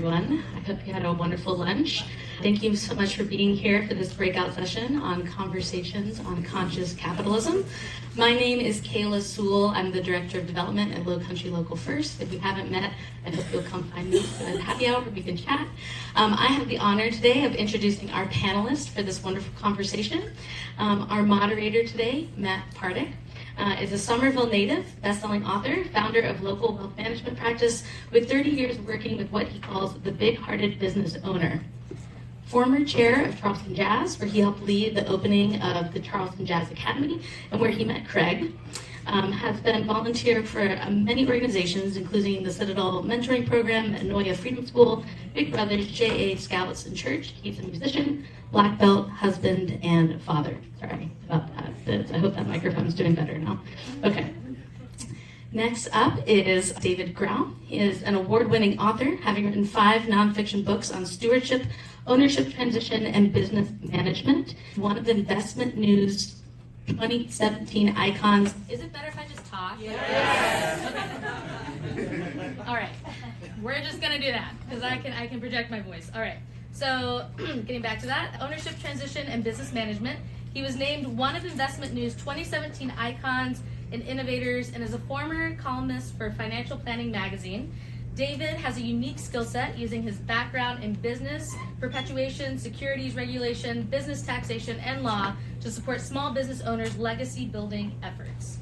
everyone. I hope you had a wonderful lunch. Thank you so much for being here for this breakout session on conversations on conscious capitalism. My name is Kayla Sewell. I'm the Director of Development at Lowcountry Local First. If we haven't met, I hope you'll come find me at happy hour where we can chat. I have the honor today of introducing our panelists for this wonderful conversation. Our moderator today, Matt Pardick, is a Somerville native, best-selling author, founder of local wealth management practice with 30 years working with what he calls the big-hearted business owner. Former chair of Charleston Jazz, where he helped lead the opening of the Charleston Jazz Academy and where he met Craig. Has been volunteer for many organizations, including the Citadel Mentoring Program, Noya Freedom School, Big Brothers, JA, Scouts, and Church. He's a musician, black belt, husband, and father. Sorry about that. I hope that microphone's doing better now. Okay. Next up is David Grau. He is an award-winning author, having written 5 nonfiction books on stewardship, ownership transition, and business management. One of the Investment News 2017 icons. Is it better if I just talk? Yes. Okay. All right. We're just gonna do that because I can project my voice. All right. So getting back to that, ownership transition and business management. He was named one of Investment News 2017 icons and innovators, and is a former columnist for Financial Planning magazine. David has a unique skill set using his background in business, perpetuation, securities regulation, business taxation, and law to support small business owners' legacy building efforts.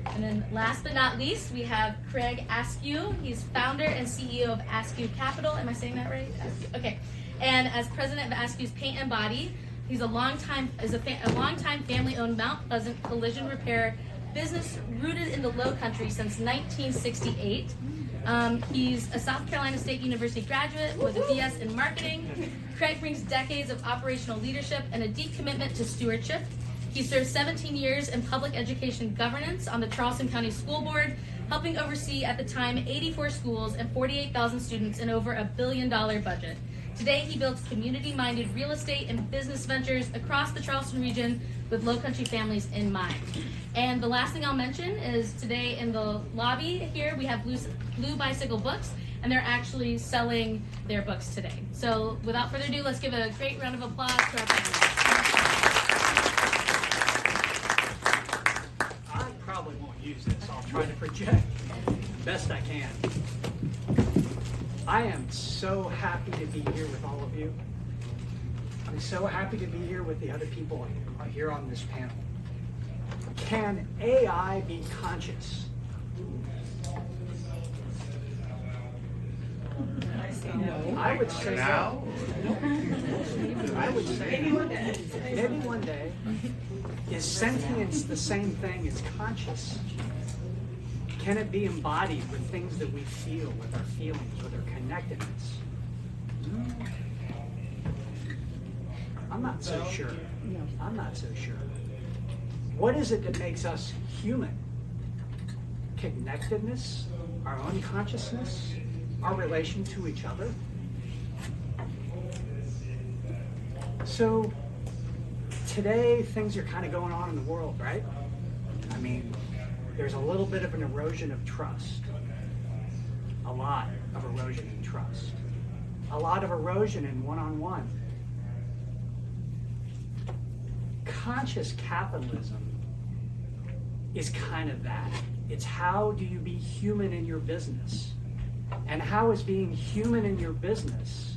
And then last but not least, we have Craig Askew. He's founder and CEO of Askew Capital. Am I saying that right? Okay. And as president of Askew's Paint and Body, he's a longtime family-owned Mount Pleasant collision repair business rooted in the Lowcountry since 1968. He's a South Carolina State University graduate with a BS in marketing. Craig brings decades of operational leadership and a deep commitment to stewardship. He served 17 years in public education governance on the Charleston County School Board, helping oversee at the time 84 schools and 48,000 students in over $1 billion budget. Today, he builds community-minded real estate and business ventures across the Charleston region with Lowcountry families in mind. And the last thing I'll mention is today in the lobby here, we have Blue Bicycle Books, and they're actually selling their books today. So without further ado, let's give a great round of applause to our panelists. I probably won't use this. I'll try to project best I can. I am so happy to be here with all of you. I'm so happy to be here with the other people here on this panel. Can AI be conscious? I would say no. I would say maybe one day. Is sentience the same thing as conscious? Can it be embodied with things that we feel, with our feelings, with our connectedness? I'm not so sure. I'm not so sure. What is it that makes us human? Connectedness, our own consciousness, our relation to each other. So today things are kind of going on in the world, right? I mean, there's a little bit of an erosion of trust. A lot of erosion in trust. A lot of erosion in one-on-one. Conscious capitalism is kind of that. It's how do you be human in your business? And how is being human in your business,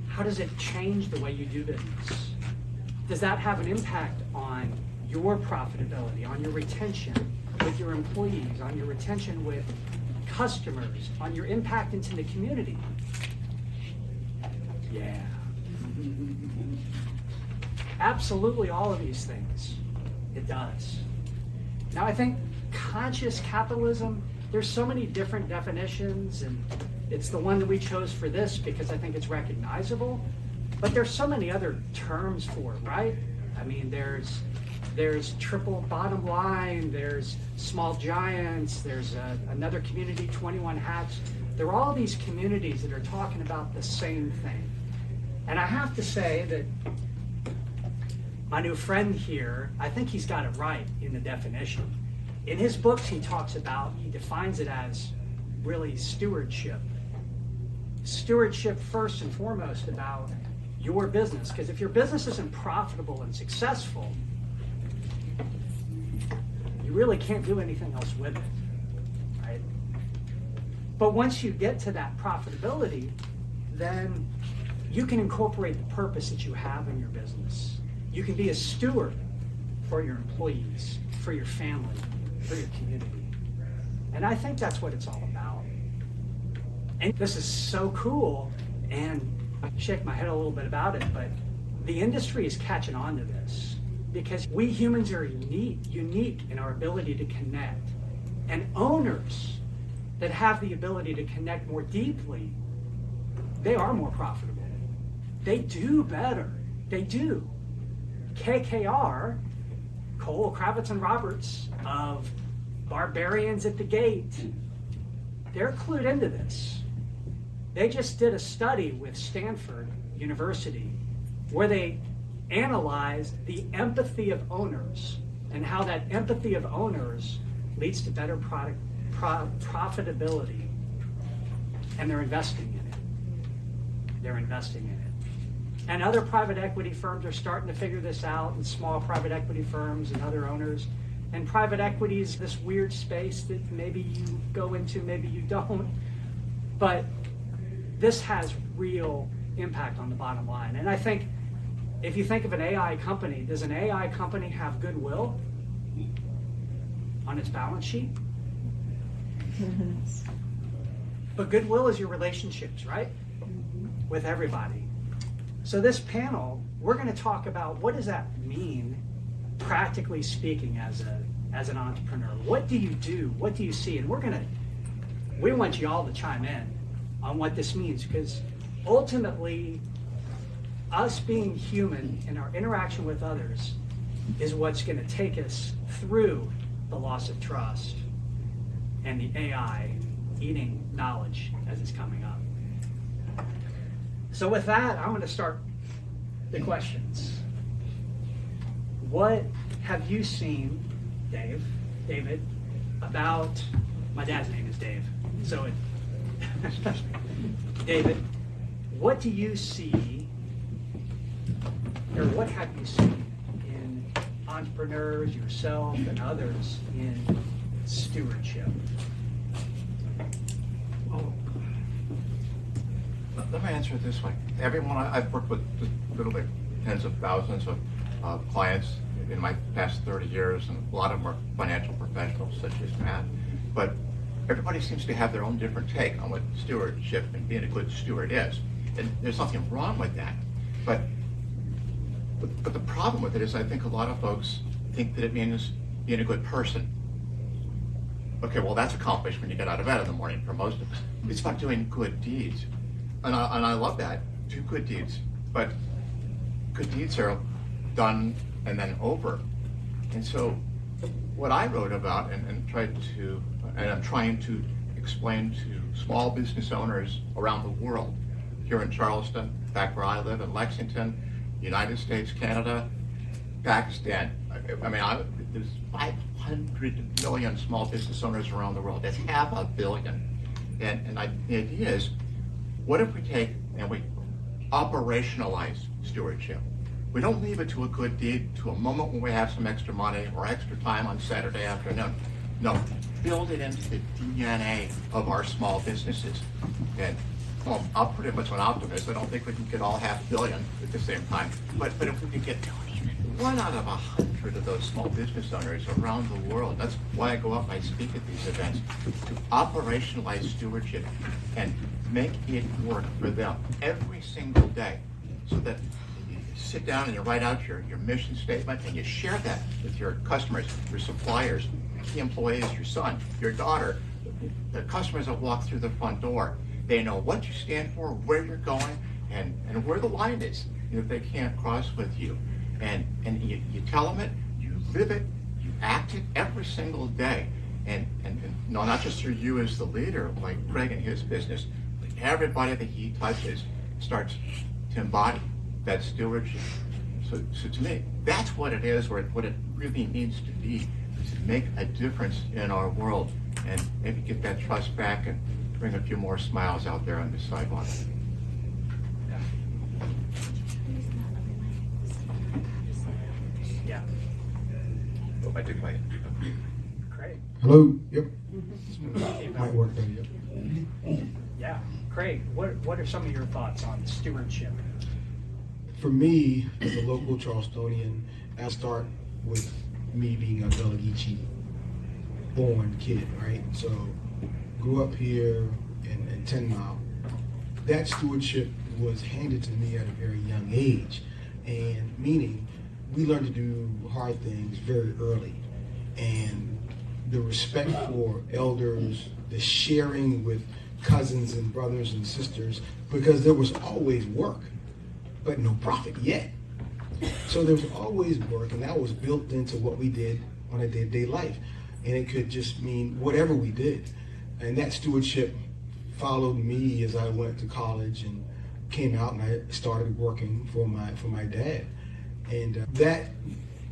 how does it change the way you do business? Does that have an impact on your profitability, on your retention with your employees, on your retention with customers, on your impact into the community? Yeah. Absolutely all of these things, it does. Now I think conscious capitalism, there's so many different definitions, and it's the one that we chose for this because I think it's recognizable, but there's so many other terms for it, right? I mean, there's triple bottom line, there's small giants, there's another community, 21 hats. There are all these communities that are talking about the same thing. And I have to say that my new friend here, I think he's got it right in the definition. In his books, he defines it as really stewardship. stewardship first and foremost about your business, because if your business isn't profitable and successful, you really can't do anything else with it, right? But once you get to that profitability, then you can incorporate the purpose that you have in your business. You can be a steward for your employees, for your family, for your community. And I think that's what it's all about. And this is so cool, and I shake my head a little bit about it, but the industry is catching on to this because we humans are unique in our ability to connect. And owners that have the ability to connect more deeply, they are more profitable. They do better. They do. KKR, Cole, Kravitz, and Roberts of Barbarians at the Gate, they're clued into this. They just did a study with Stanford University where they analyzed the empathy of owners and how that empathy of owners leads to better profitability. And they're investing in it. They're investing in it. And other private equity firms are starting to figure this out, and small private equity firms and other owners. And private equity is this weird space that maybe you go into, maybe you don't. But this has real impact on the bottom line. And I think if you think of an AI company, does an AI company have goodwill on its balance sheet? But goodwill is your relationships, right? With everybody. So this panel, we're going to talk about what does that mean, practically speaking, as an entrepreneur. What do you do? What do you see? And we want you all to chime in on what this means, because ultimately, us being human in our interaction with others is what's going to take us through the loss of trust and the AI eating knowledge as it's coming up. So with that, I'm going to start the questions. What have you seen, David, about, my dad's name is Dave, so David, what do you see, or what have you seen in entrepreneurs, yourself, and others in stewardship? Let me answer it this way. Everyone, I've worked with literally tens of thousands of clients in my past 30 years, and a lot of them are financial professionals such as Matt. But everybody seems to have their own different take on what stewardship and being a good steward is. And there's nothing wrong with that. But the problem with it is I think a lot of folks think that it means being a good person. Okay, well, that's accomplished when you get out of bed in the morning for most of us. It's about doing good deeds. And I love that, do good deeds. But good deeds are done and then over. And so what I wrote about and I'm trying to explain to small business owners around the world, here in Charleston, back where I live in Lexington, United States, Canada, Pakistan. There's 500 million small business owners around the world. That's 500 million. And the idea is, what if we take and we operationalize stewardship? We don't leave it to a good deed, to a moment when we have some extra money or extra time on Saturday afternoon. No, build it into the DNA of our small businesses. And well, I'm pretty much an optimist. I don't think we can get all 500 million at the same time. But if we could get 1 out of 100 of those small business owners around the world, that's why I go up, I speak at these events, to operationalize stewardship and make it work for them every single day, so that you sit down and you write out your mission statement and you share that with your customers, your suppliers, your key employees, your son, your daughter, the customers that walk through the front door. They know what you stand for, where you're going, and where the line is, if they can't cross with you. And you tell them it, you live it, you act it every single day. And no, not just through you as the leader, like Greg and his business, but everybody that he touches starts to embody that stewardship. So to me, that's what it is, or what it really needs to be, is to make a difference in our world and maybe get that trust back and bring a few more smiles out there on the sidewalk. Yeah. Hope I did my. Craig. Hello? Yep. Okay, Might work then, yep. Yeah. Craig, what are some of your thoughts on stewardship? For me, as a local Charlestonian, I start with me being a Gullah Geechee born kid, right? So, grew up here in 10 Mile. That stewardship was handed to me at a very young age, and meaning we learned to do hard things very early. And the respect for elders, the sharing with cousins and brothers and sisters, because there was always work, but no profit yet. So there was always work, and that was built into what we did on a day-to-day life. And it could just mean whatever we did. And that stewardship followed me as I went to college and came out, and I started working for my dad. And that,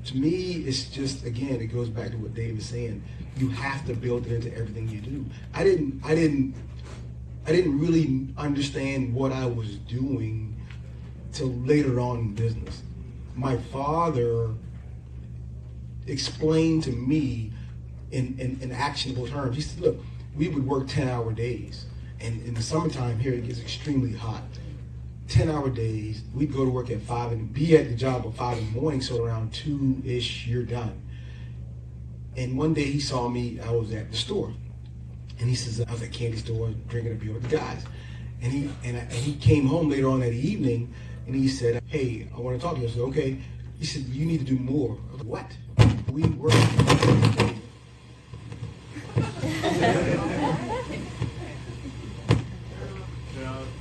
to me, is just, again, it goes back to what Dave was saying. You have to build it into everything you do. I didn't really understand what I was doing till later on in business. My father explained to me in actionable terms. He said, look, we would work 10-hour days. And in the summertime here, it gets extremely hot. 10-hour days, we'd go to work at 5 and be at the job at 5 in the morning, so around 2-ish, you're done. And one day he saw me, I was at the store. And he says, I was at candy store drinking a beer with the guys. And he came home later on that evening, and he said, hey, I want to talk to you. I said, okay. He said, you need to do more. I was like, what? We work.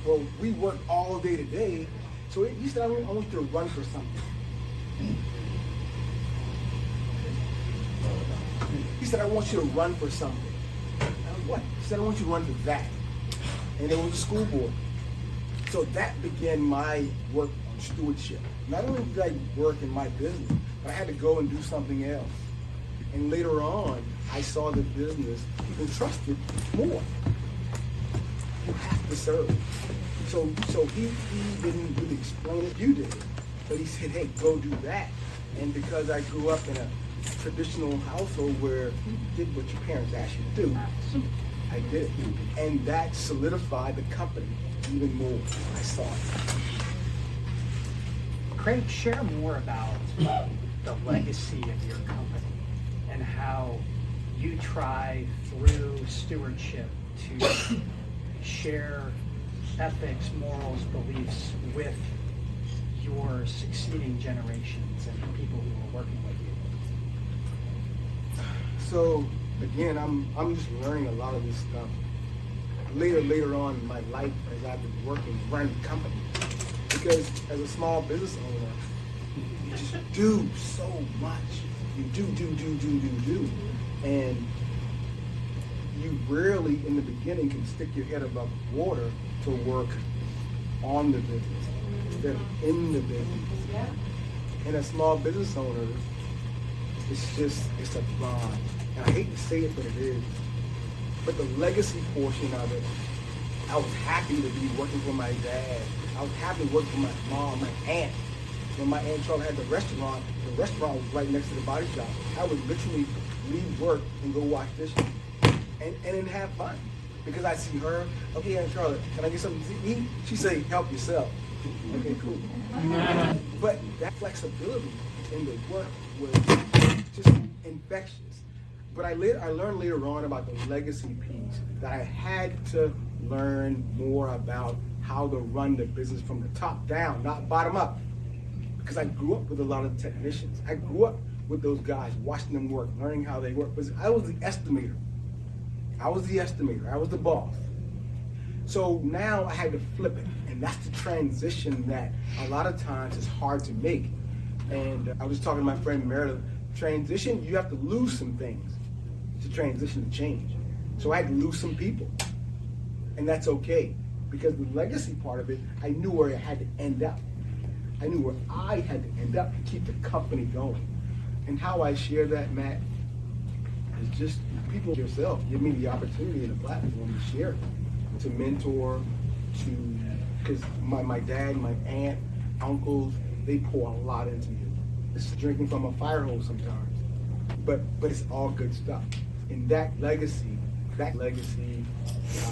Well, we work all day today. So he said, I want you to run for something. He said, I want you to run for something. I was, what? He said, I want you to run for that. And it was a school board. So that began my work on stewardship. Not only did I work in my business, but I had to go and do something else. And later on, I saw the business people trusted more. You have to serve. So he didn't really explain it, you did. But he said, hey, go do that. And because I grew up in a traditional household where you did what your parents asked you to do, I did. And that solidified the company even more. I saw it. Craig, share more about the legacy of your company and how you try through stewardship to share ethics, morals, beliefs with your succeeding generations and the people who are working with you. So again, I'm just learning a lot of this stuff. Later on in my life, as I've been working, running the company, because as a small business owner, you just do so much. You do, and you rarely, in the beginning, can stick your head above water to work on the business instead of in the business. And as small business owner, it's a bond. And I hate to say it, but it is. But the legacy portion of it, I was happy to be working for my dad. I was happy to work for my mom, my aunt. When my Aunt Charlotte had the restaurant was right next to the body shop. I would literally leave work and go wash dishes and then have fun. Because I see her, okay, Aunt Charlotte, can I get something to eat? She say, help yourself. Okay, cool. But that flexibility in the work was just infectious. But I learned later on about the legacy piece, that I had to learn more about how to run the business from the top down, not bottom up. Because I grew up with a lot of technicians. I grew up with those guys, watching them work, learning how they work. Because I was the estimator. I was the boss. So now I had to flip it. And that's the transition that a lot of times is hard to make. And I was talking to my friend Meredith, transition, you have to lose some things to transition to change. So I had to lose some people. And that's okay. Because the legacy part of it, I knew where it had to end up. I knew where I had to end up to keep the company going. And how I share that, Matt, is just people yourself. Give me the opportunity and the platform to share it. to mentor, because my dad, my aunt, uncles, they pour a lot into you. It's drinking from a fire hose sometimes, but it's all good stuff. And that legacy,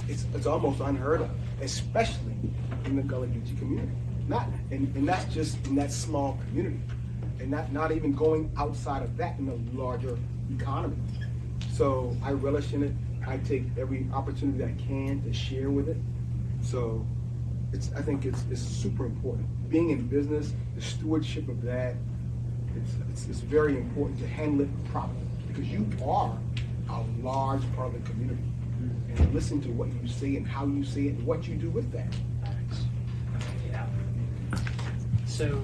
it's almost unheard of, especially in the Gullah Geechee community. And that's just in that small community, and not even going outside of that in the larger economy. So I relish in it. I take every opportunity I can to share with it. So I think it's super important. Being in business, the stewardship of that, it's very important to handle it properly, because you are a large part of the community. And listen to what you say and how you say it and what you do with that. Yeah. So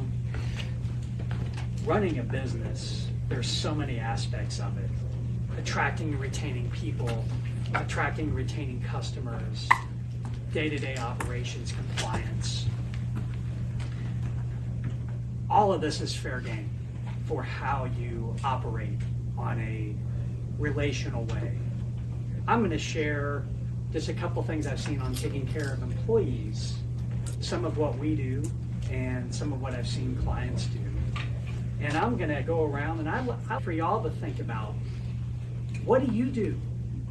running a business, there's so many aspects of it. Attracting and retaining people, attracting and retaining customers, day-to-day operations, compliance. All of this is fair game for how you operate on a relational way. I'm going to share just a couple things I've seen on taking care of employees, some of what we do and some of what I've seen clients do. And I'm going to go around and I'd like for y'all to think about, what do you do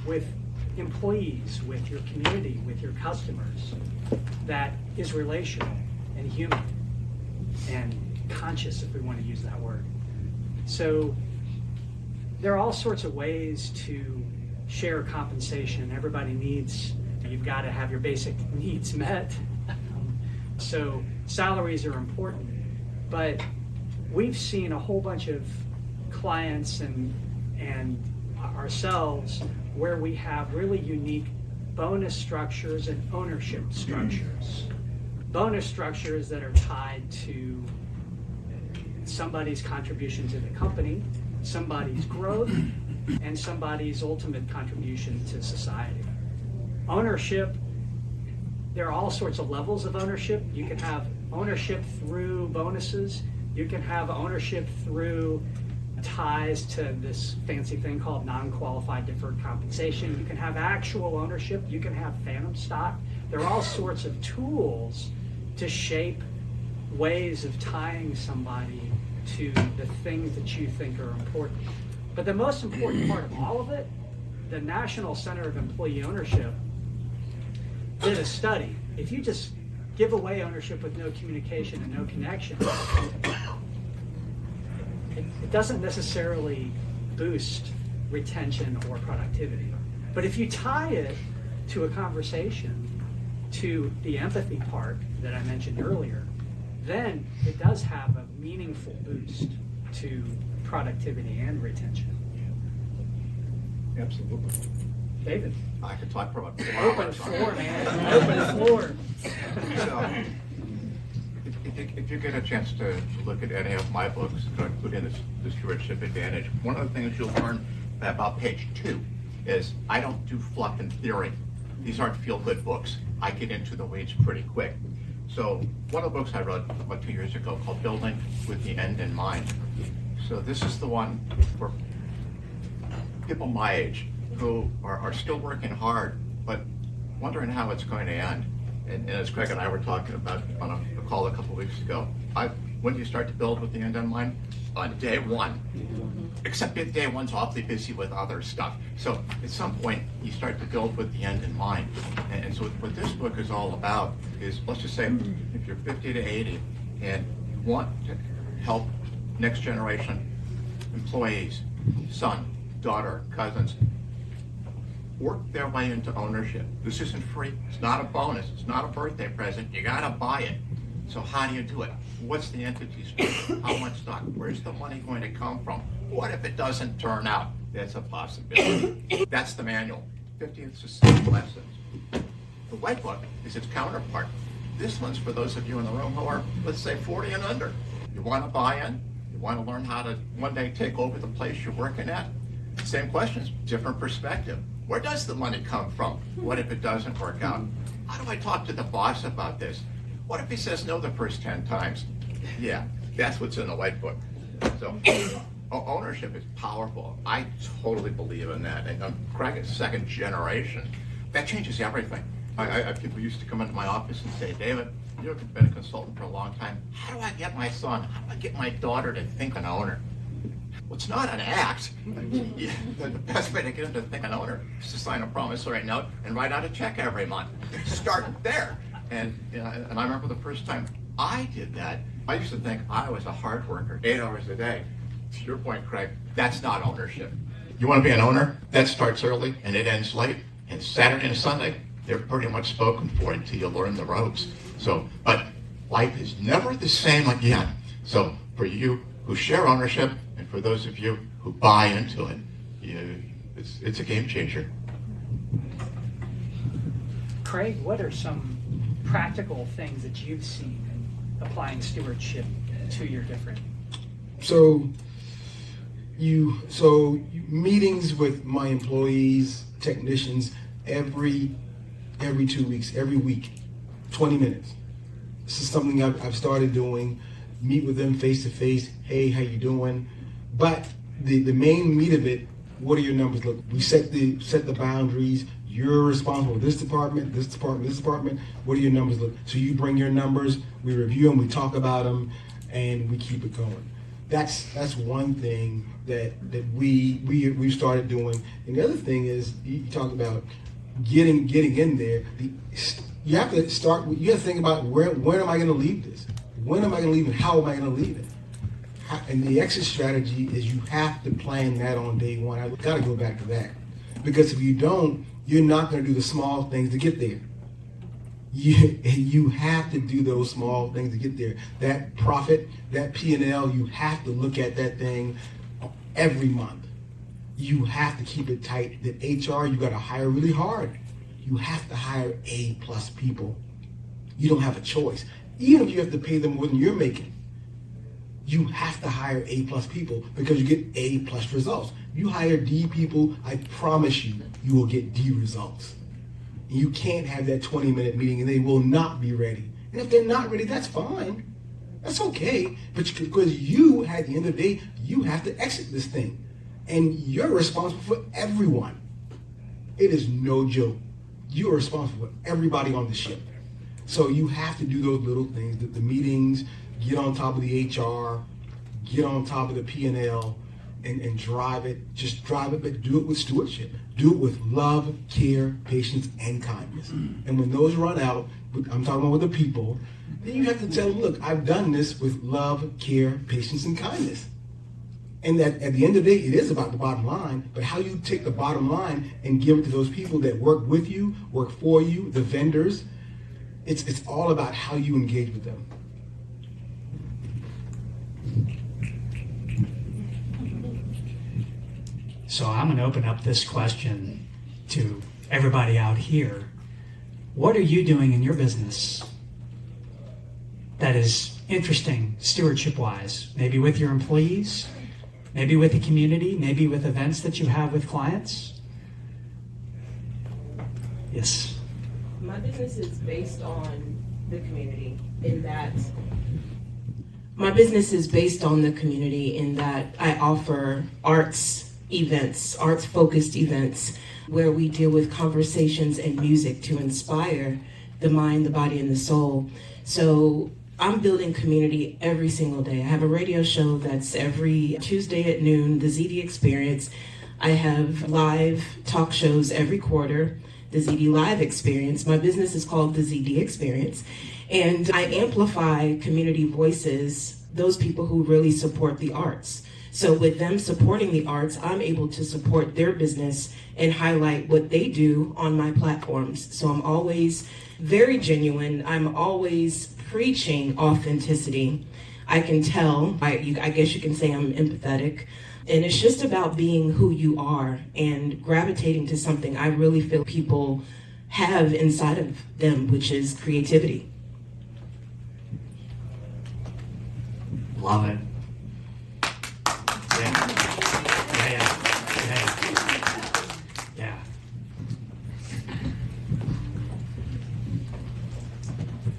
with employees, with your community, with your customers that is relational and human and conscious, if we want to use that word. So there are all sorts of ways to share compensation. Everybody needs, you've got to have your basic needs met. So salaries are important, but we've seen a whole bunch of clients and ourselves where we have really unique bonus structures and ownership structures. Bonus structures that are tied to somebody's contribution to the company, somebody's growth, and somebody's ultimate contribution to society. Ownership, there are all sorts of levels of ownership. You can have ownership through bonuses. You can have ownership through ties to this fancy thing called non-qualified deferred compensation. You can have actual ownership. You can have phantom stock. There are all sorts of tools to shape ways of tying somebody to the things that you think are important. But the most important part of all of it, the National Center of Employee Ownership did a study. If you just give away ownership with no communication and no connection, it doesn't necessarily boost retention or productivity. But if you tie it to a conversation, to the empathy part that I mentioned earlier, then it does have a meaningful boost to productivity and retention. Absolutely. David? I could talk for about 4 Open hours on floor, that. man. Open floor. So, if you get a chance to look at any of my books, including the Stewardship Advantage, one of the things you'll learn about page 2 is I don't do fluff and theory. These aren't feel-good books. I get into the weeds pretty quick. So one of the books I wrote about 2 years ago called Building with the End in Mind. So this is the one for people my age who are still working hard, but wondering how it's going to end. And as Craig and I were talking about on a call a couple weeks ago, when do you start to build with the end in mind? On day one. Except that day one's awfully busy with other stuff. So at some point, you start to build with the end in mind. And so what this book is all about is, let's just say, if you're 50 to 80 and you want to help next generation employees, son, daughter, cousins, work their way into ownership. This isn't free. It's not a bonus. It's not a birthday present. You gotta buy it. So how do you do it? What's the entity structure? How much stock? Where's the money going to come from? What if it doesn't turn out? That's a possibility. That's the manual. 50th Society Lessons. The white book is its counterpart. This one's for those of you in the room who are, let's say, 40 and under. You want to buy in? You want to learn how to one day take over the place you're working at? Same questions, different perspective. Where does the money come from? What if it doesn't work out? How do I talk to the boss about this? What if he says no the first 10 times? Yeah, that's what's in the white book. So ownership is powerful. I totally believe in that. And Craig is second generation. That changes everything. I have people used to come into my office and say, David, you've been a consultant for a long time. How do I get my son, how do I get my daughter to think an owner? Well, it's not an act. The best way to get them to think an owner is to sign a promissory note and write out a check every month. Start there. And I remember the first time I did that, I used to think I was a hard worker, 8 hours a day. To your point, Craig, that's not ownership. You want to be an owner? That starts early and it ends late. And Saturday and Sunday, they're pretty much spoken for until you learn the ropes. So, but life is never the same again. So for you who share ownership, and for those of you who buy into it, it's a game changer. Craig, what are some practical things that you've seen in applying stewardship to your different? So meetings with my employees, technicians, every 2 weeks, every week, 20 minutes. This is something I've started doing. Meet with them face to face. Hey, how you doing? But the main meat of it, what are your numbers look? We set the boundaries. You're responsible for this department, this department, this department. What do your numbers look? So you bring your numbers, we review them, we talk about them, and we keep it going. That's one thing that we've started doing. And the other thing is you talk about getting in there. You have to start. You have to think about when am I going to leave this? When am I going to leave it? How am I going to leave it? And the exit strategy is you have to plan that on day one. I've got to go back to that, because if you don't, you're not going to do the small things to get there. You have to do those small things to get there. That profit, that P&L, you have to look at that thing every month. You have to keep it tight. That HR, you got to hire really hard. You have to hire A+ people. You don't have a choice. Even if you have to pay them more than you're making, you have to hire A+ people because you get A+ results. You hire D people, I promise you, you will get D results. And you can't have that 20-minute meeting and they will not be ready. And if they're not ready, that's fine. That's okay. But because you, at the end of the day, you have to exit this thing. And you're responsible for everyone. It is no joke. You are responsible for everybody on the ship. So you have to do those little things, the meetings, get on top of the HR, get on top of the P&L, and drive it. Just drive it, but do it with stewardship. Do it with love, care, patience, and kindness. And when those run out, I'm talking about with the people, then you have to tell them, look, I've done this with love, care, patience, and kindness. And that at the end of the day, it is about the bottom line, but how you take the bottom line and give it to those people that work with you, work for you, the vendors, it's all about how you engage with them. So I'm going to open up this question to everybody out here. What are you doing in your business that is interesting stewardship-wise? Maybe with your employees, maybe with the community, maybe with events that you have with clients? Yes. My business is based on the community in that I offer arts events, arts-focused events, where we deal with conversations and music to inspire the mind, the body, and the soul. So I'm building community every single day. I have a radio show that's every Tuesday at noon, the ZD Experience. I have live talk shows every quarter, the ZD Live Experience. My business is called the ZD Experience. And I amplify community voices, those people who really support the arts. So with them supporting the arts, I'm able to support their business and highlight what they do on my platforms. So I'm always very genuine. I'm always preaching authenticity. I can tell, I guess you can say I'm empathetic. And it's just about being who you are and gravitating to something I really feel people have inside of them, which is creativity. Love it. Yeah.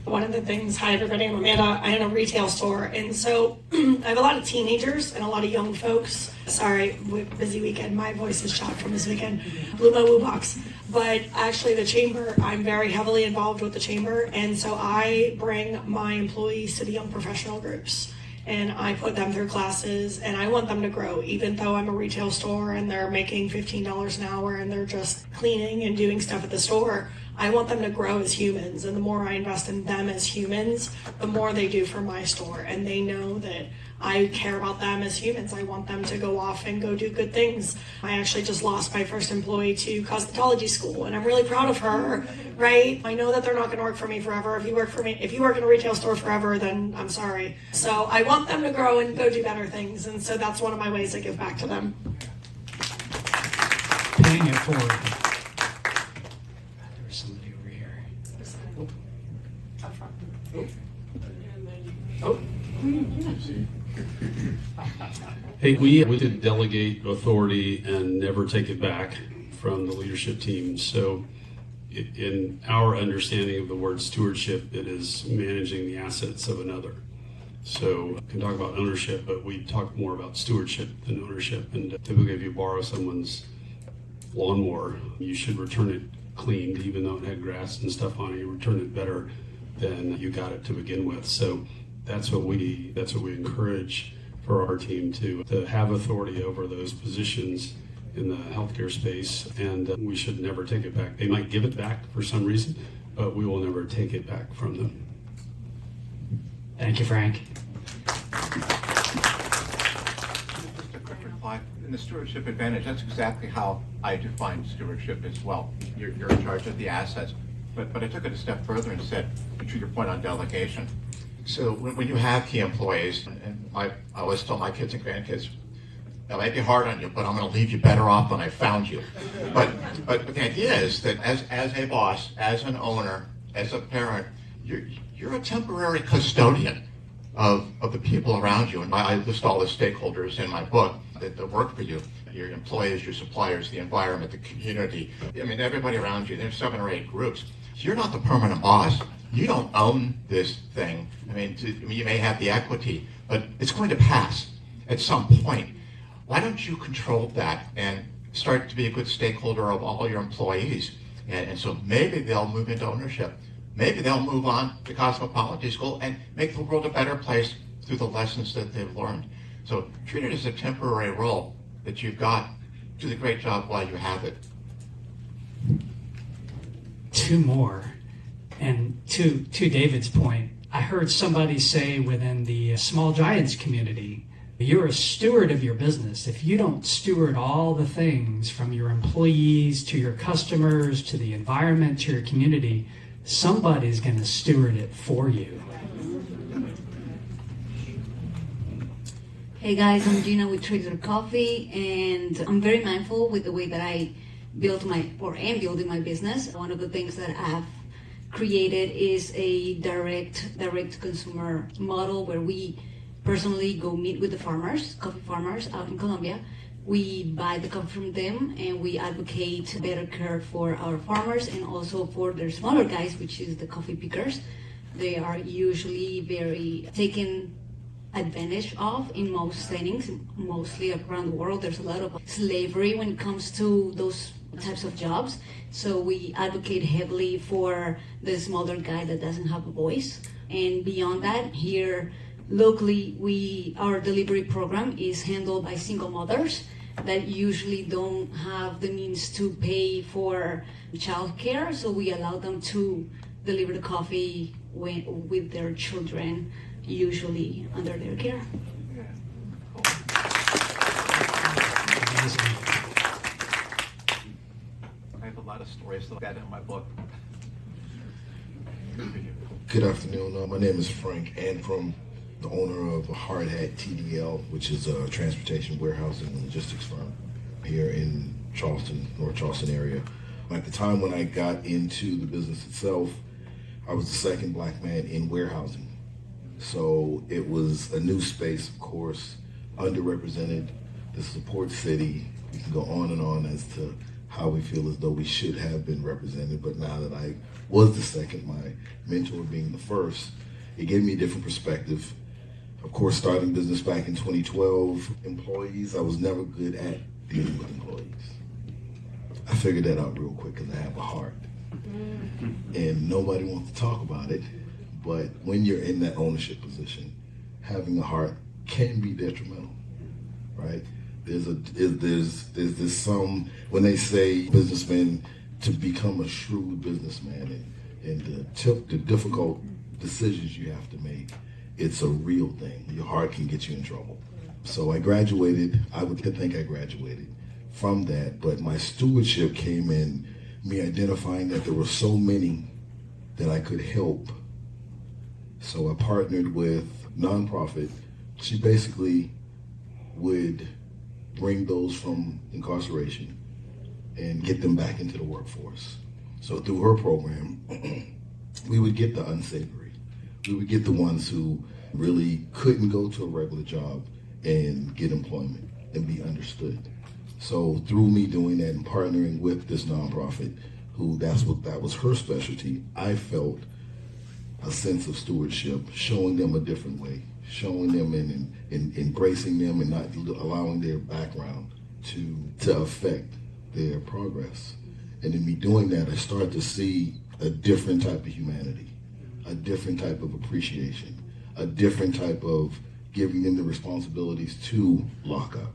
One of the things, hi everybody, I'm Amanda. I own a retail store, and so I have a lot of teenagers and a lot of young folks. Sorry, busy weekend. My voice is shot from this weekend. Blew my woo box. But actually the chamber, I'm very heavily involved with the chamber, and so I bring my employees to the young professional groups. And I put them through classes, and I want them to grow, even though I'm a retail store and they're making $15 an hour and they're just cleaning and doing stuff at the store. I want them to grow as humans, and the more I invest in them as humans, the more they do for my store. And they know that I care about them as humans. I want them to go off and go do good things. I actually just lost my first employee to cosmetology school, and I'm really proud of her, right? I know that they're not going to work for me forever. If you work in a retail store forever, then I'm sorry. So I want them to grow and go do better things, and so that's one of my ways I give back to them. Paying it forward. There's somebody over here. Hey, we did delegate authority and never take it back from the leadership team. So in our understanding of the word stewardship, it is managing the assets of another. So we can talk about ownership, but we talk more about stewardship than ownership. And typically if you borrow someone's lawnmower, you should return it cleaned, even though it had grass and stuff on it. You return it better than you got it to begin with. So that's what we encourage for our team to have authority over those positions in the healthcare space, and we should never take it back. They might give it back for some reason, but we will never take it back from them. Thank you, Frank. Just a quick reply. In the stewardship advantage, that's exactly how I define stewardship as well. You're in charge of the assets, but I took it a step further and said, to your point on delegation. So when you have key employees, and I always tell my kids and grandkids, I might be hard on you, but I'm going to leave you better off than I found you. But the idea is that as a boss, as an owner, as a parent, you're a temporary custodian of the people around you. And I list all the stakeholders in my book that work for you. Your employees, your suppliers, the environment, the community. I mean, everybody around you. There's 7 or 8 groups. You're not the permanent boss. You don't own this thing. I mean, you may have the equity, but it's going to pass at some point. Why don't you control that and start to be a good stakeholder of all your employees? And so maybe they'll move into ownership. Maybe they'll move on to cosmetology school and make the world a better place through the lessons that they've learned. So treat it as a temporary role that you've got. Do the great job while you have it. 2 more. And to David's point, I heard somebody say within the Small Giants community, you're a steward of your business. If you don't steward all the things from your employees to your customers to the environment to your community, somebody's going to steward it for you. Hey guys, I'm Gina with Trader Coffee, and I'm very mindful with the way that I am building my business. One of the things that I have created is a direct consumer model where we personally go meet with the farmers, coffee farmers out in Colombia. We buy the coffee from them and we advocate better care for our farmers and also for their smaller guys, which is the coffee pickers. They are usually very taken advantage of in most settings, mostly around the world. There's a lot of slavery when it comes to those types of jobs. So we advocate heavily for the smaller guy that doesn't have a voice. And beyond that, here locally, our delivery program is handled by single mothers that usually don't have the means to pay for childcare. So we allow them to deliver the coffee with their children, usually under their care. Amazing. I have a lot of stories like that in my book. Good afternoon. My name is Frank Anfrom, the owner of Hard Hat TDL, which is a transportation warehousing and logistics firm here in Charleston, North Charleston area. At the time when I got into the business itself, I was the second black man in warehousing. So it was a new space, of course, underrepresented, the support city. We can go on and on as to how we feel as though we should have been represented, but now that I was the second, my mentor being the first, it gave me a different perspective. Of course, starting business back in 2012, employees, I was never good at dealing with employees. I figured that out real quick because I have a heart. And nobody wants to talk about it, but when you're in that ownership position, having a heart can be detrimental, right? There's this some, when they say businessmen to become a shrewd businessman and the difficult decisions you have to make, it's a real thing. Your heart can get you in trouble. So I graduated, I would think I graduated from that, but my stewardship came in me identifying that there were so many that I could help. So I partnered with nonprofit. She basically would bring those from incarceration and get them back into the workforce. So through her program, we would get the unsavory. We would get the ones who really couldn't go to a regular job and get employment and be understood. So through me doing that and partnering with this nonprofit, who that was her specialty, I felt a sense of stewardship, showing them a different way, showing them and embracing them and not allowing their background to affect their progress. And in me doing that, I started to see a different type of humanity, a different type of appreciation, a different type of giving them the responsibilities to lock up,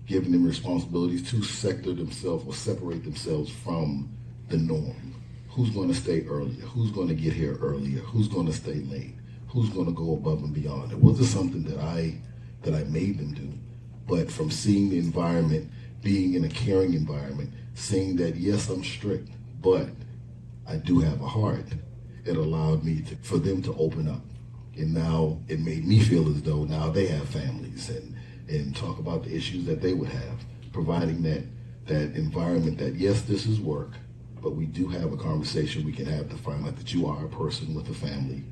giving them responsibilities to sector themselves or separate themselves from the norm. Who's going to stay earlier? Who's going to get here earlier? Who's going to stay late? Who's going to go above and beyond? It wasn't something that I made them do, but from seeing the environment, being in a caring environment, seeing that yes, I'm strict, but I do have a heart. It allowed me for them to open up, and now it made me feel as though now they have families and talk about the issues that they would have, providing that environment that yes, this is work, but we do have a conversation we can have to find out that you are a person with a family,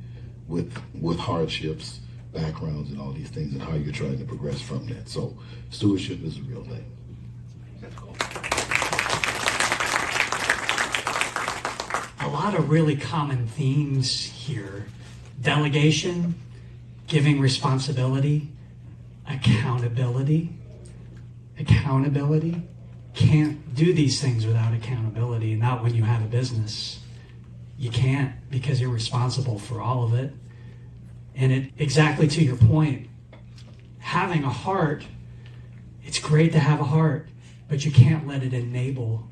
with hardships, backgrounds, and all these things, and how you're trying to progress from that. So stewardship is a real thing. That's cool. A lot of really common themes here. Delegation, giving responsibility, accountability. Can't do these things without accountability, not when you have a business. You can't, because you're responsible for all of it. And it, exactly to your point, having a heart, it's great to have a heart, but you can't let it enable.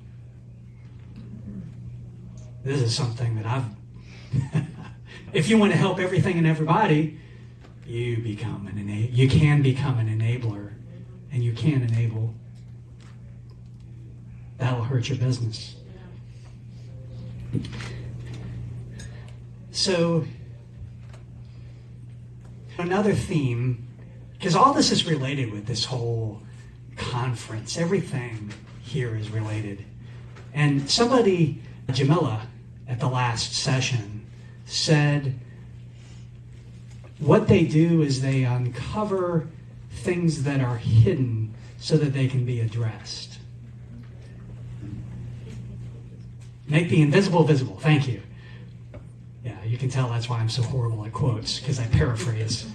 This is something that I've, if you want to help everything and everybody, you can become an enabler, and you can't enable. That'll hurt your business. So, another theme, because all this is related with this whole conference, everything here is related. And somebody, Jamila, at the last session, said what they do is they uncover things that are hidden so that they can be addressed. Make the invisible visible. Thank you. Yeah, you can tell that's why I'm so horrible at quotes, because I paraphrase.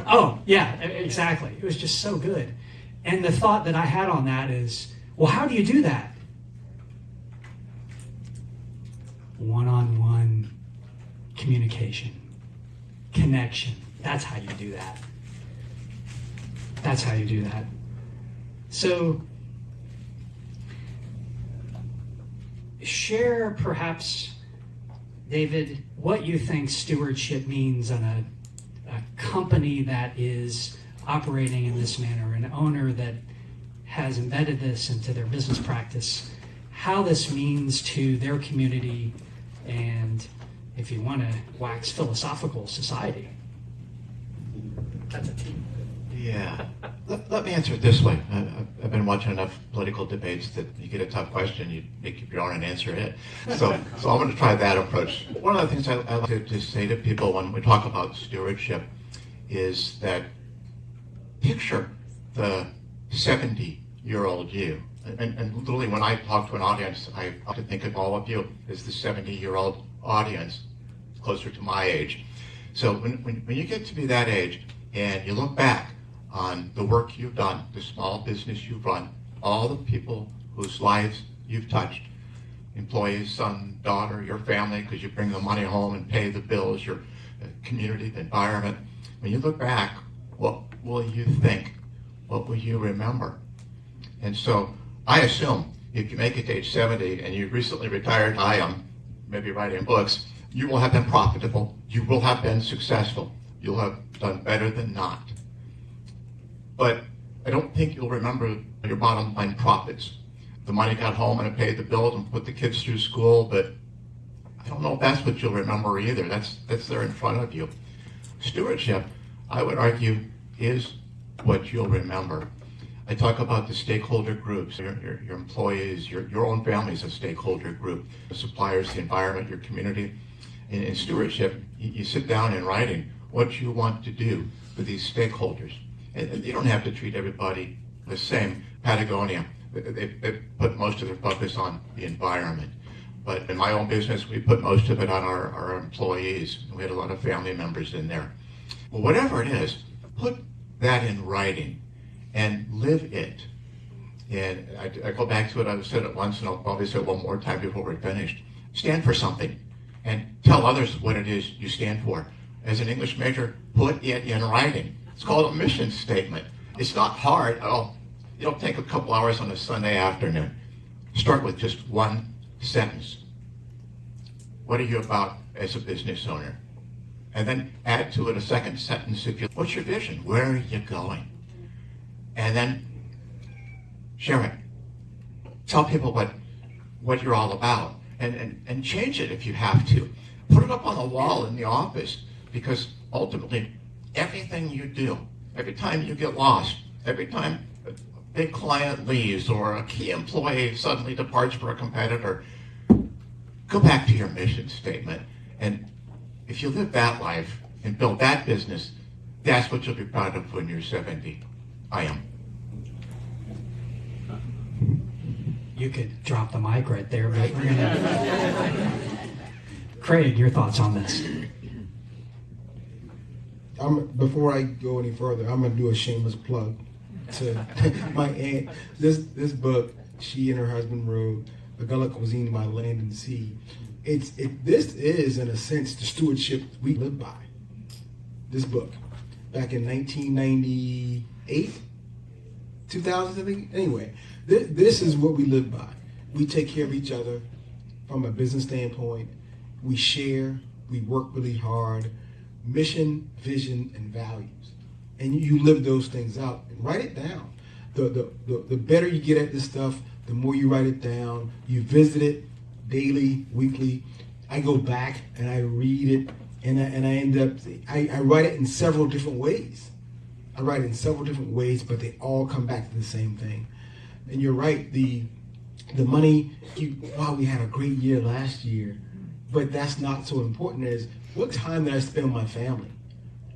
Oh, yeah, exactly. It was just so good. And the thought that I had on that is, well, how do you do that? One-on-one communication, connection. That's how you do that. That's how you do that. So, share perhaps, David, what you think stewardship means on a company that is operating in this manner, an owner that has embedded this into their business practice, how this means to their community, and if you want to wax philosophical, society. That's a team. Yeah. Let me answer it this way. I've been watching enough political debates that you get a tough question, you make up your own and answer it. So I'm going to try that approach. One of the things I like to say to people when we talk about stewardship is that picture the 70-year-old you. And literally when I talk to an audience, I have to think of all of you as the 70-year-old audience, closer to my age. So when you get to be that age and you look back on the work you've done, the small business you've run, all the people whose lives you've touched. Employees, son, daughter, your family, because you bring the money home and pay the bills, your community, the environment. When you look back, what will you think? What will you remember? And so I assume if you make it to age 70 and you recently retired, I am, maybe writing books, you will have been profitable, you will have been successful, you'll have done better than not. But I don't think you'll remember your bottom line profits. The money got home and it paid the bills and put the kids through school, but I don't know if that's what you'll remember either. That's there in front of you. Stewardship, I would argue, is what you'll remember. I talk about the stakeholder groups, your employees, your own family is a stakeholder group, the suppliers, the environment, your community. In stewardship, you sit down in writing what you want to do with these stakeholders. And you don't have to treat everybody the same. Patagonia, they put most of their focus on the environment. But in my own business, we put most of it on our employees. We had a lot of family members in there. Well, whatever it is, put that in writing and live it. And I go back to it, I've said it once and I'll probably say it one more time before we're finished. Stand for something and tell others what it is you stand for. As an English major, put it in writing. It's called a mission statement. It's not hard. It'll take a couple hours on a Sunday afternoon. Start with just one sentence. What are you about as a business owner? And then add to it a second sentence. What's your vision? Where are you going? And then share it. Tell people what you're all about. And change it if you have to. Put it up on the wall in the office, because ultimately everything you do, every time you get lost, every time a big client leaves or a key employee suddenly departs for a competitor, go back to your mission statement. And if you live that life and build that business, that's what you'll be proud of when you're 70. I am. You could drop the mic right there, but we're gonna... Craig, your thoughts on this? Before I go any further, I'm gonna do a shameless plug to my aunt. This book, she and her husband wrote, A Gullah Cuisine by Land and Sea. This is, in a sense, the stewardship we live by. This book, back in 1998, 2000, I think. Anyway, this is what we live by. We take care of each other from a business standpoint. We share. We work really hard. Mission, vision, and values. And you live those things out. And write it down. The better you get at this stuff, the more you write it down. You visit it daily, weekly. I go back and I read it, and I end up, I write it in several different ways. But they all come back to the same thing. And you're right, the money, we had a great year last year, but that's not so important as what time did I spend with my family?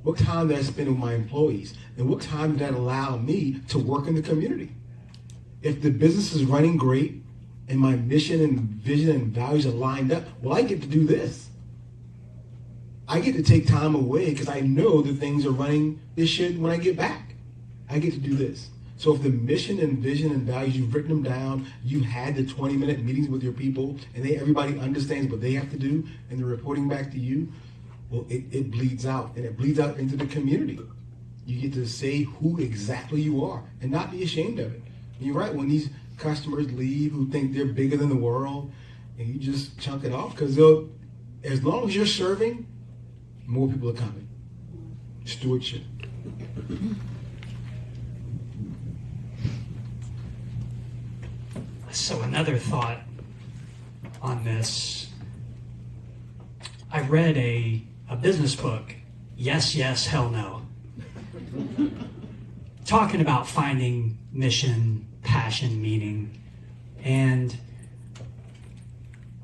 What time did I spend with my employees? And what time did that allow me to work in the community? If the business is running great and my mission and vision and values are lined up, well, I get to do this. I get to take time away because I know that things are running this should when I get back. I get to do this. So if the mission and vision and values, you've written them down, you had the 20-minute meetings with your people, and everybody understands what they have to do, and they're reporting back to you, well, it bleeds out, and it bleeds out into the community. You get to say who exactly you are and not be ashamed of it. And you're right, when these customers leave who think they're bigger than the world, and you just chunk it off, because as long as you're serving, more people are coming. Stewardship. So another thought on this. I read a business book, Yes, Yes, Hell No, talking about finding mission, passion, meaning, and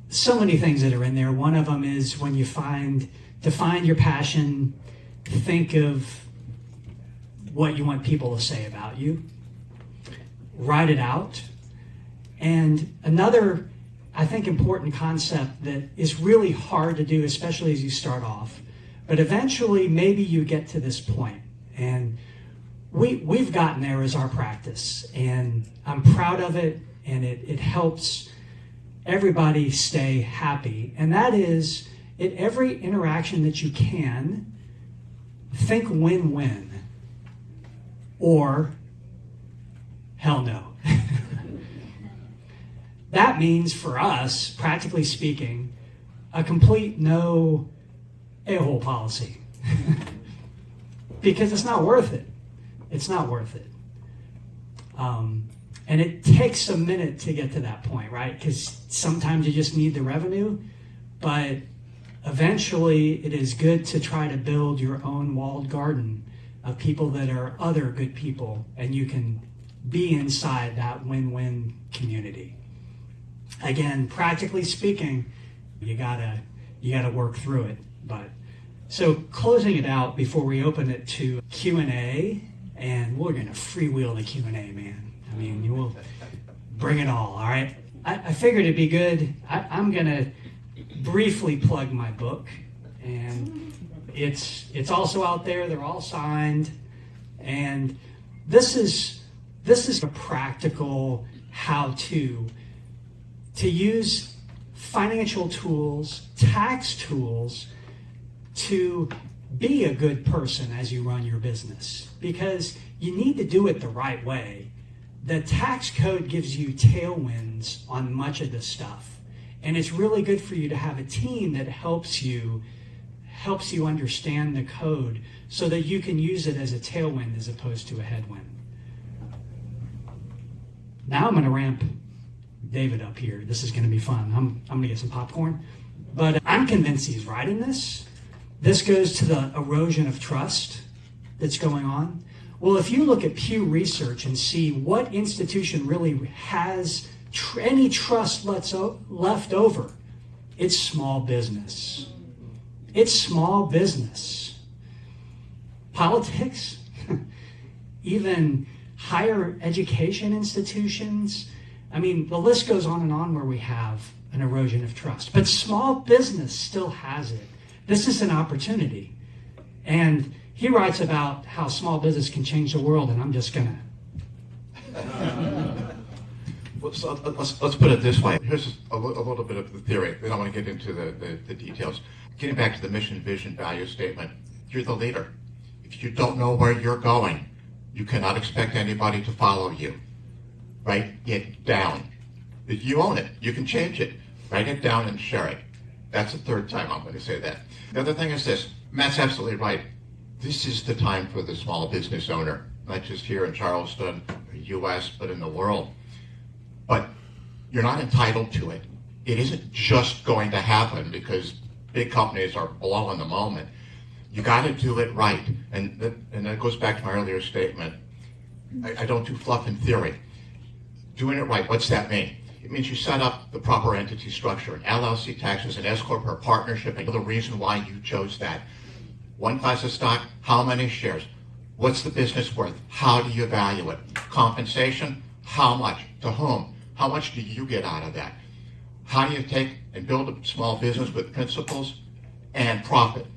so many things that are in there. One of them is when you to find your passion, think of what you want people to say about you, write it out. And another, I think, important concept that is really hard to do, especially as you start off, but eventually maybe you get to this point. And we've gotten there as our practice, and I'm proud of it, and it helps everybody stay happy. And that is, at every interaction that you can, think win-win, or hell no. That means for us, practically speaking, a complete no a-hole policy. Because it's not worth it. It's not worth it. And it takes a minute to get to that point, right? Because sometimes you just need the revenue, but eventually it is good to try to build your own walled garden of people that are other good people, and you can be inside that win-win community. Again, practically speaking, you gotta work through it. But so closing it out before we open it to Q&A, and we're gonna freewheel the Q&A, man. I mean, you will bring it all right? I figured it'd be good. I'm gonna briefly plug my book, and it's also out there. They're all signed, and this is a practical how-to use financial tools, tax tools, to be a good person as you run your business, because you need to do it the right way. The tax code gives you tailwinds on much of this stuff, and it's really good for you to have a team that helps you understand the code so that you can use it as a tailwind as opposed to a headwind. Now I'm going to ramp David up here. This is going to be fun. I'm going to get some popcorn, but I'm convinced he's right in this. This goes to the erosion of trust that's going on. Well, if you look at Pew Research and see what institution really has any trust left over, it's small business. It's small business. Politics, even higher education institutions. I mean, the list goes on where we have an erosion of trust. But small business still has it. This is an opportunity. And he writes about how small business can change the world, and I'm just going to. Let's put it this way. Here's a little bit of the theory. We don't want to get into the details. Getting back to the mission, vision, value statement, you're the leader. If you don't know where you're going, you cannot expect anybody to follow you. Write it down. If you own it, you can change it. Write it down and share it. That's the third time I'm going to say that. The other thing is this. Matt's absolutely right. This is the time for the small business owner, not just here in Charleston, or U.S., but in the world. But you're not entitled to it. It isn't just going to happen because big companies are blowing the moment. You got to do it right. And that goes back to my earlier statement. I don't do fluff in theory. Doing it right, what's that mean? It means you set up the proper entity structure, an LLC taxes, an S corp, or a partnership, and the reason why you chose that. One class of stock, how many shares? What's the business worth? How do you value it? Compensation, how much? To whom? How much do you get out of that? How do you take and build a small business with principles and profit?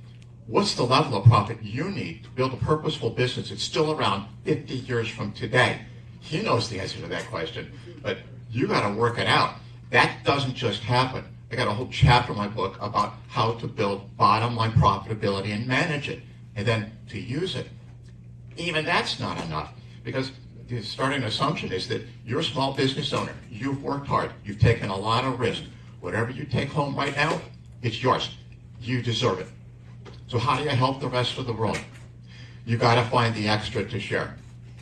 What's the level of profit you need to build a purposeful business that's still around 50 years from today? He knows the answer to that question, but you got to work it out. That doesn't just happen. I got a whole chapter in my book about how to build bottom line profitability and manage it, and then to use it. Even that's not enough, because the starting assumption is that you're a small business owner. You've worked hard. You've taken a lot of risk. Whatever you take home right now, it's yours. You deserve it. So how do you help the rest of the world? You got to find the extra to share.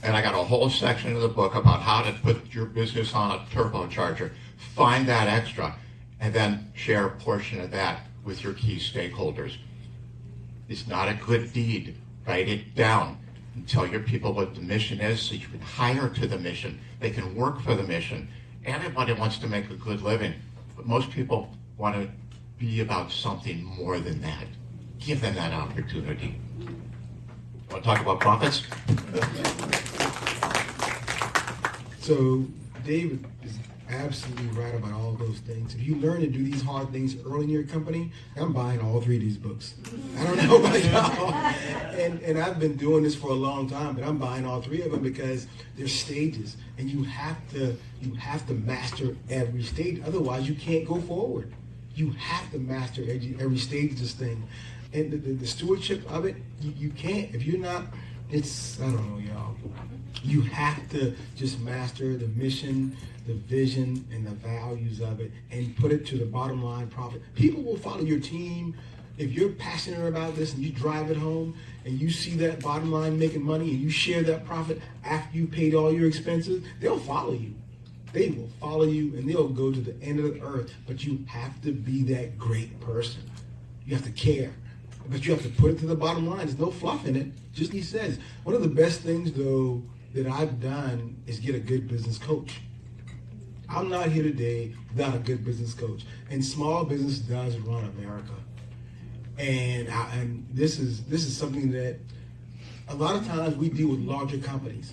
And I got a whole section of the book about how to put your business on a turbocharger. Find that extra, and then share a portion of that with your key stakeholders. It's not a good deed. Write it down and tell your people what the mission is so you can hire to the mission. They can work for the mission. Everybody wants to make a good living, but most people want to be about something more than that. Give them that opportunity. Want to talk about profits? So David is absolutely right about all those things. If you learn to do these hard things early in your company, I'm buying all 3 of these books. I don't know about y'all. And I've been doing this for a long time, but I'm buying all 3 of them because there's stages, and you have to master every stage. Otherwise, you can't go forward. You have to master every stage of this thing. And the stewardship of it, you can't. If you're not, I don't know, y'all. You have to just master the mission, the vision, and the values of it, and put it to the bottom line profit. People will follow your team. If you're passionate about this and you drive it home and you see that bottom line making money and you share that profit after you paid all your expenses, they'll follow you. They will follow you and they'll go to the end of the earth. But you have to be that great person. You have to care. But you have to put it to the bottom line. There's no fluff in it. Just he says. One of the best things, though, that I've done is get a good business coach. I'm not here today without a good business coach. And small business does run America. And this is something that a lot of times we deal with larger companies.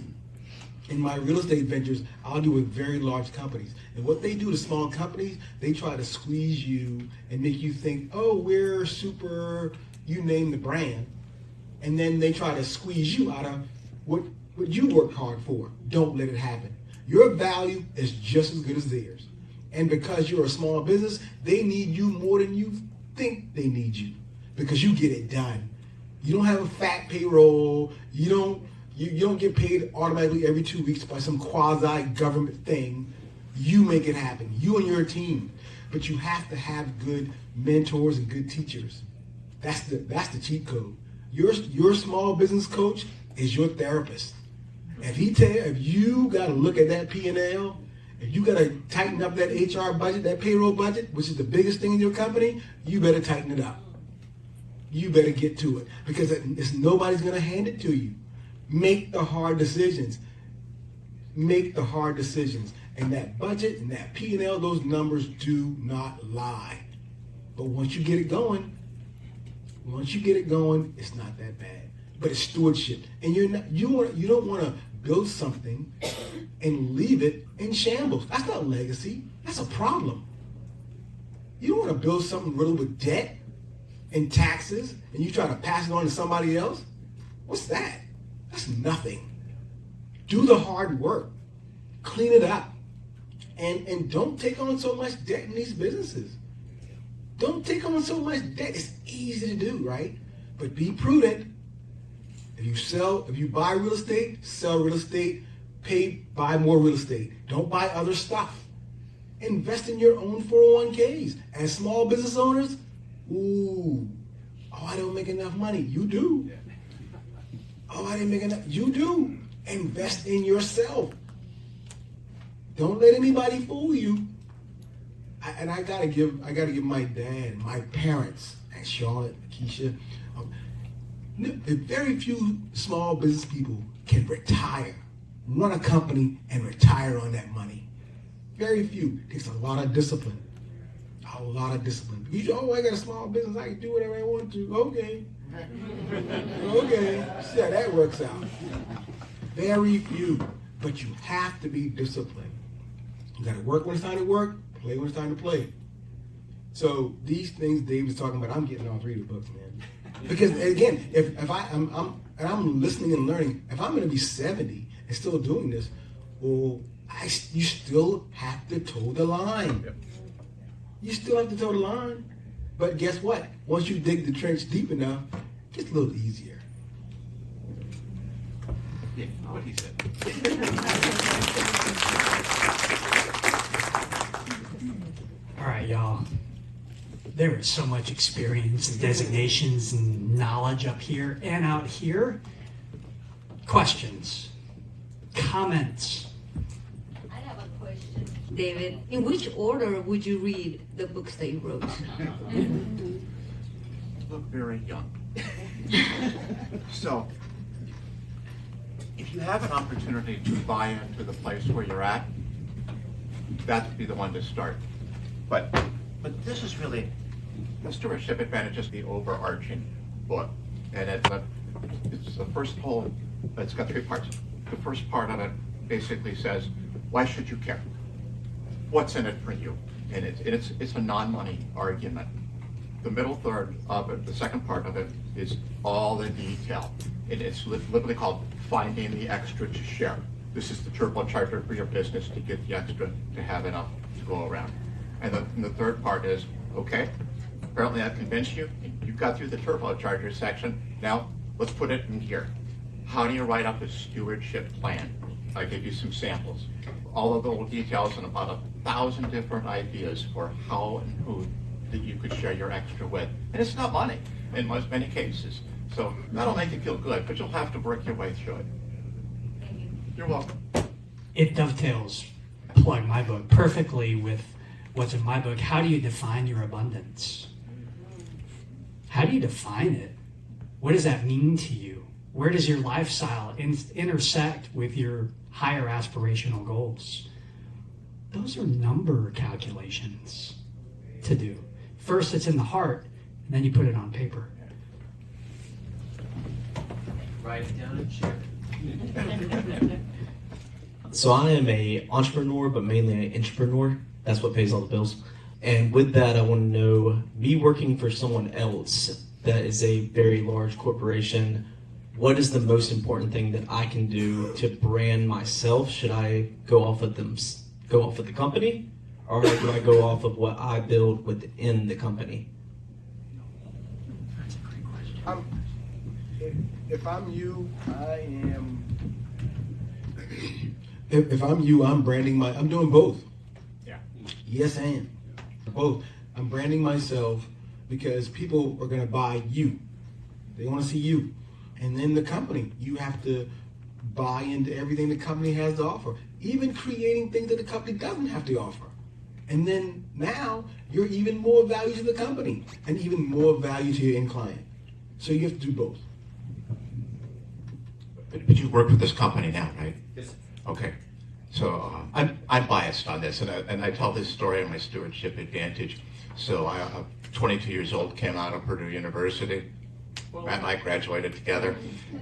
In my real estate ventures, I'll deal with very large companies. And what they do to small companies, they try to squeeze you and make you think, oh, we're super, you name the brand. And then they try to squeeze you out of what you worked hard for. Don't let it happen. Your value is just as good as theirs. And because you're a small business, they need you more than you think they need you. Because you get it done. You don't have a fat payroll. You don't get paid automatically every 2 weeks by some quasi-government thing. You make it happen. You and your team. But you have to have good mentors and good teachers. That's the cheat code. Your small business coach is your therapist. If you got to look at that P&L, if you got to tighten up that HR budget, that payroll budget, which is the biggest thing in your company, you better tighten it up. You better get to it because nobody's going to hand it to you. Make the hard decisions. Make the hard decisions. And that budget and that P&L, those numbers do not lie. But once you get it going, it's not that bad. But it's stewardship. And you don't want to build something and leave it in shambles. That's not legacy. That's a problem. You don't want to build something riddled with debt and taxes and you try to pass it on to somebody else. What's that? That's nothing. Do the hard work. Clean it up. And don't take on so much debt in these businesses. Don't take on so much debt. It's easy to do, right? But be prudent. If you buy real estate, sell real estate, buy more real estate. Don't buy other stuff. Invest in your own 401ks. As small business owners, I don't make enough money. You do. Oh, I didn't make enough. You do. Invest in yourself. Don't let anybody fool you. I gotta give my dad, my parents, and Charlotte, Keisha. Very few small business people can retire, run a company, and retire on that money. Very few. It takes a lot of discipline. A lot of discipline. I got a small business. I can do whatever I want to. Okay. See how that works out. Very few. But you have to be disciplined. You got to work when it's time to work, play when it's time to play. So these things Dave was talking about, I'm getting all 3 of the books, man. Because again, if I'm listening and learning, if I'm going to be 70 and still doing this, well, you still have to toe the line. Yep. You still have to toe the line. But guess what? Once you dig the trench deep enough, it gets a little easier. Yeah, what he said. All right, y'all. There is so much experience and designations and knowledge up here and out here. Questions? Comments? I have a question. David, in which order would you read the books that you wrote? You look very young. So, if you have an opportunity to buy into the place where you're at, that would be the one to start. But this is really, the Stewardship Advantage is the overarching book. And it's the first whole, it's got 3 parts. The first part of it basically says, why should you care? what's in it for you? And it's a non-money argument. The middle third of it, the second part of it, is all the detail. It's literally called finding the extra to share. This is the turbocharger for your business to get the extra, to have enough to go around. And the third part is, okay, apparently I've convinced you. You've got through the turbocharger section. Now let's put it in here. How do you write up a stewardship plan? I give you some samples. All of the little details and about 1,000 different ideas for how and who that you could share your extra with. And it's not money in many cases. So that'll make you feel good, but you'll have to work your way through it. Thank you. You're welcome. It dovetails, plug my book, perfectly with what's in my book. How do you define your abundance? How do you define it? What does that mean to you? Where does your lifestyle intersect with your higher aspirational goals? Those are number calculations to do. First, it's in the heart, and then you put it on paper. Write it down and share it. So I am a entrepreneur, but mainly an intrapreneur. That's what pays all the bills. And with that, I want to know, me working for someone else that is a very large corporation, what is the most important thing that I can do to brand myself? Should I go off of the company, or do I go off of what I build within the company? If I'm you, I am. If I'm you, I'm doing both. Yeah. Yes, and both. I'm branding myself because people are going to buy you. They want to see you. And then the company, you have to buy into everything the company has to offer, even creating things that the company doesn't have to offer. And then now you're even more value to the company and even more value to your end client. So you have to do both. But you work with this company now, right? Yes. Okay. So I'm biased on this, and I tell this story in my Stewardship Advantage. So I'm 22 years old, came out of Purdue University. Matt and I graduated together,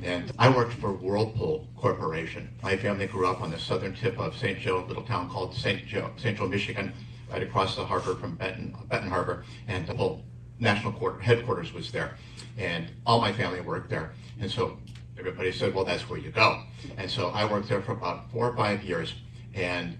and I worked for Whirlpool Corporation. My family grew up on the southern tip of St. Joe, a little town called St. Joe, Michigan, right across the harbor from Benton Harbor, and the whole national headquarters was there. And all my family worked there, and so everybody said, well, that's where you go. And so I worked there for about 4 or 5 years, and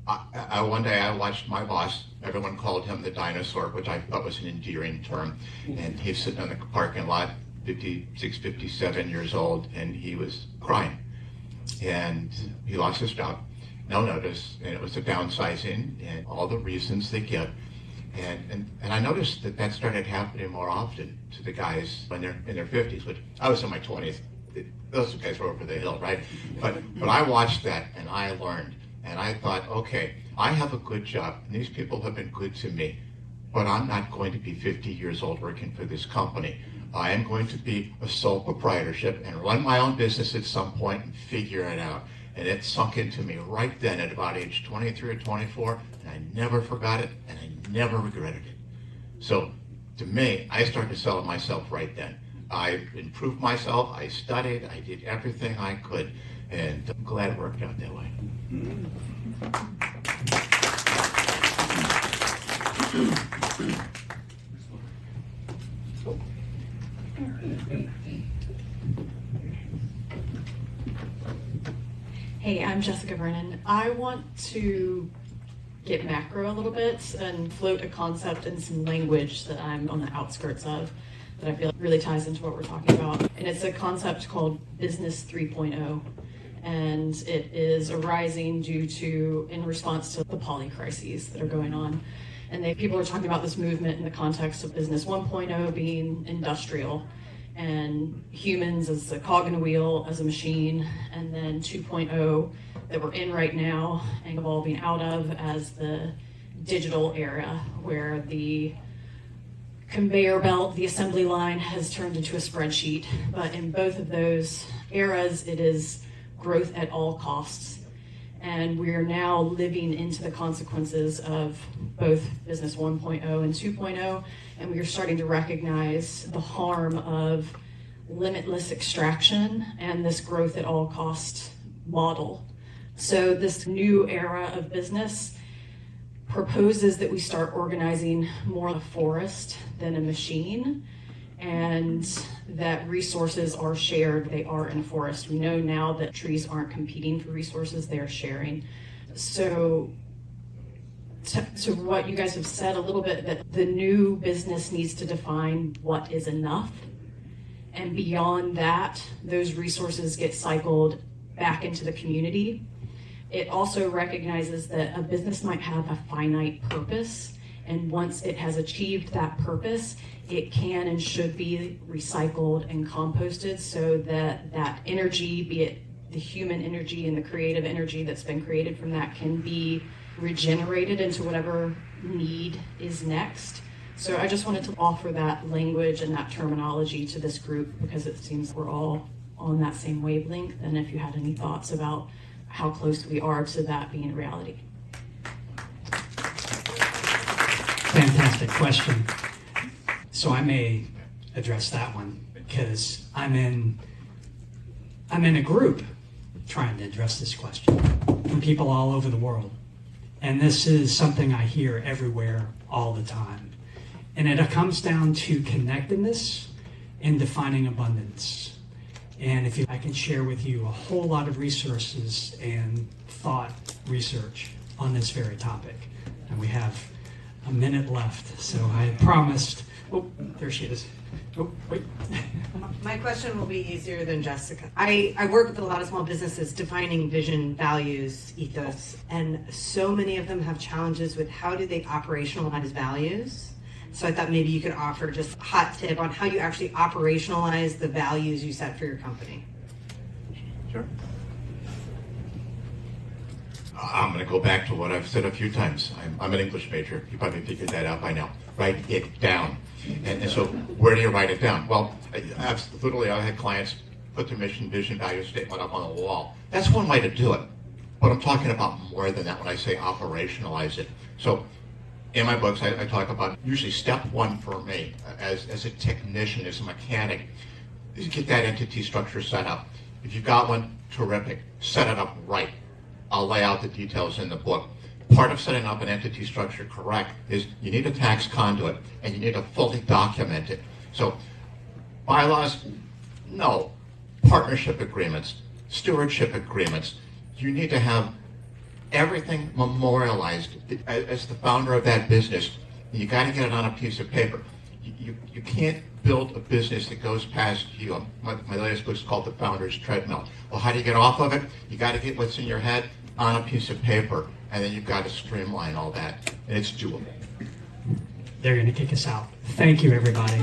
one day I watched my boss, everyone called him the dinosaur, which I thought was an endearing term, and he's sitting in the parking lot, 56, 57 years old, and he was crying. And he lost his job, no notice, and it was a downsizing, and all the reasons they give. And I noticed that started happening more often to the guys when they're in their 50s, which I was in my 20s. Those guys were over the hill, right? But I watched that, and I learned. And I thought, okay, I have a good job, and these people have been good to me, but I'm not going to be 50 years old working for this company. I am going to be a sole proprietorship and run my own business at some point and figure it out. And it sunk into me right then at about age 23 or 24, and I never forgot it, and I never regretted it. So to me, I started to sell it myself right then. I improved myself, I studied, I did everything I could, and I'm glad it worked out that way. Hey, I'm Jessica Vernon. I want to get macro a little bit and float a concept and some language that I'm on the outskirts of that I feel really ties into what we're talking about. And it's a concept called Business 3.0. And it is arising in response to the poly crises that are going on. And people are talking about this movement in the context of Business 1.0 being industrial, and humans as a cog in a wheel, as a machine, and then 2.0 that we're in right now and evolving out of as the digital era, where the conveyor belt, the assembly line, has turned into a spreadsheet. But in both of those eras, it is growth at all costs. And we are now living into the consequences of both Business 1.0 and 2.0, and we are starting to recognize the harm of limitless extraction and this growth at all cost model. So this new era of business proposes that we start organizing more a forest than a machine, and that resources are shared. They are in forest. We know now that trees aren't competing for resources, they are sharing. So to what you guys have said a little bit, that the new business needs to define what is enough, and beyond that, those resources get cycled back into the community. It also recognizes that a business might have a finite purpose, and once it has achieved that purpose, it can and should be recycled and composted, so that that energy, be it the human energy and the creative energy that's been created from that, can be regenerated into whatever need is next. So I just wanted to offer that language and that terminology to this group, because it seems we're all on that same wavelength, and if you had any thoughts about how close we are to that being a reality. Fantastic question. So I may address that one because I'm in a group trying to address this question from people all over the world. And this is something I hear everywhere all the time. And it comes down to connectedness and defining abundance. And I can share with you a whole lot of resources and thought research on this very topic. And we have a minute left, so I had promised. Oh, there she is. Oh, wait. My question will be easier than Jessica. I work with a lot of small businesses defining vision, values, ethos, and so many of them have challenges with how do they operationalize values. So I thought maybe you could offer just a hot tip on how you actually operationalize the values you set for your company. Sure. I'm going to go back to what I've said a few times. I'm an English major. You probably figured that out by now. Write it down. And so where do you write it down? Well, literally, I had clients put their mission, vision, value statement up on the wall. That's one way to do it. But I'm talking about more than that when I say operationalize it. So in my books, I talk about usually step one for me as a technician, as a mechanic, is get that entity structure set up. If you've got one, terrific. Set it up right. I'll lay out the details in the book. Part of setting up an entity structure correct is you need a tax conduit and you need to fully document it. So bylaws, no. Partnership agreements, stewardship agreements. You need to have everything memorialized. As the founder of that business, you got to get it on a piece of paper. You can't build a business that goes past you. My latest book is called The Founder's Treadmill. Well, how do you get off of it? You got to get what's in your head on a piece of paper, and then you've got to streamline all that, and it's doable. They're going to kick us out. Thank you, everybody.